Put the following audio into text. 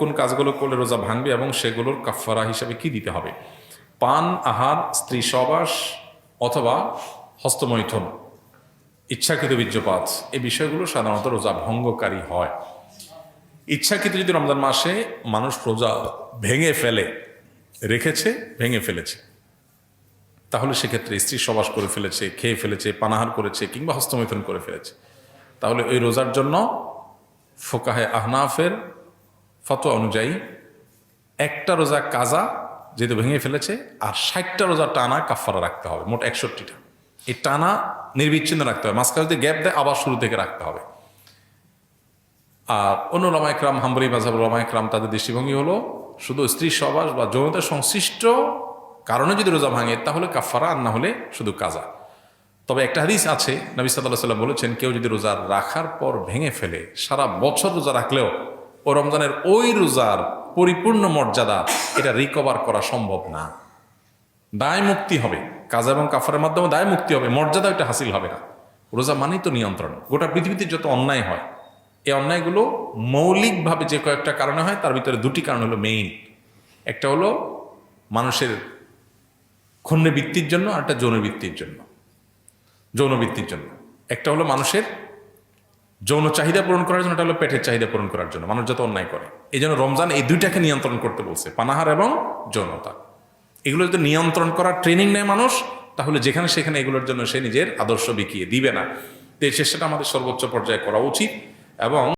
কোন কাজগুলো করলে রোজা ভাঙবে এবং সেগুলোর কাফারা হিসাবে কি দিতে হবে? পান, আহার, স্ত্রী সহবাস অথবা হস্তমৈথুন, ইচ্ছাকৃত বীর্যপাত, এই বিষয়গুলো সাধারণত রোজা ভঙ্গকারী হয়। ইচ্ছাকৃত যদি রমজান মাসে মানুষ রোজা ভেঙে ফেলে, রেখেছে ভেঙে ফেলেছে, তাহলে সেক্ষেত্রে স্ত্রী সহবাস করে ফেলেছে, খেয়ে ফেলেছে, পানাহার করেছে কিংবা হস্তমৈথুন করে ফেলেছে, তাহলে ওই রোজার জন্য ফোকাহে আহনাফের ফতোয়া অনুযায়ী একটা রোজা কাজা যেহেতু ভেঙে ফেলেছে, আর 60টা রোজা টানা কাফারা রাখতে হবে, মোট 61টা। এই টানা নির্বিচ্ছিন্ন রাখতে হবে, মাঝখানে যদি গ্যাপ দেয় আবার শুরু থেকে রাখতে হবে। আর অন্য ওলামা ইকরাম, হাম্বলি মাযহাবের ওলামা ইকরাম, তাদের দৃষ্টিভঙ্গি হলো শুধু স্ত্রী সহবাস বা যৌনতা সংশ্লিষ্ট কারণে যদি রোজা ভাঙে তাহলে কাফারা, আর না হলে শুধু কাজা। তবে একটা হাদিস আছে, নবী সাল্লাল্লাহু আলাইহি ওয়াসাল্লাম বলেছেন, কেউ যদি রোজা রাখার পর ভেঙে ফেলে, সারা বছর রোজা রাখলেও ও রমজানের ওই রোজার পরিপূর্ণ মর্যাদা এটা রিকভার করা সম্ভব না। দায় মুক্তি হবে, কাজা এবং কাফারের মাধ্যমে দায় মুক্তি হবে, মর্যাদা এটা হাসিল হবে না। রোজা মানেই তো নিয়ন্ত্রণ। গোটা পৃথিবীতে যত অন্যায় হয়, এই অন্যায়গুলো মৌলিকভাবে যে কয়েকটা কারণে হয়, তার ভিতরে দুটি কারণ হলো মেইন। একটা হলো মানুষের ক্ষুণ্ণবৃত্তির জন্য, আর একটা যৌনবৃত্তির জন্য। যৌনবৃত্তির জন্য একটা হলো মানুষের যৌন চাহিদা পূরণ করার জন্য, এটা হলো পেটের চাহিদা পূরণ করার জন্য মানুষ যত অন্যায় করে। এই জন্য রমজান এই দুইটাকে নিয়ন্ত্রণ করতে বলছে, পানাহার এবং যৌনতা। এগুলো যদি নিয়ন্ত্রণ করার ট্রেনিং নেয় মানুষ, তাহলে যেখানে সেখানে এগুলোর জন্য সে নিজের আদর্শ বিকিয়ে দিবে না। তো এই চেষ্টাটা আমাদের সর্বোচ্চ পর্যায়ে করা উচিত। এবং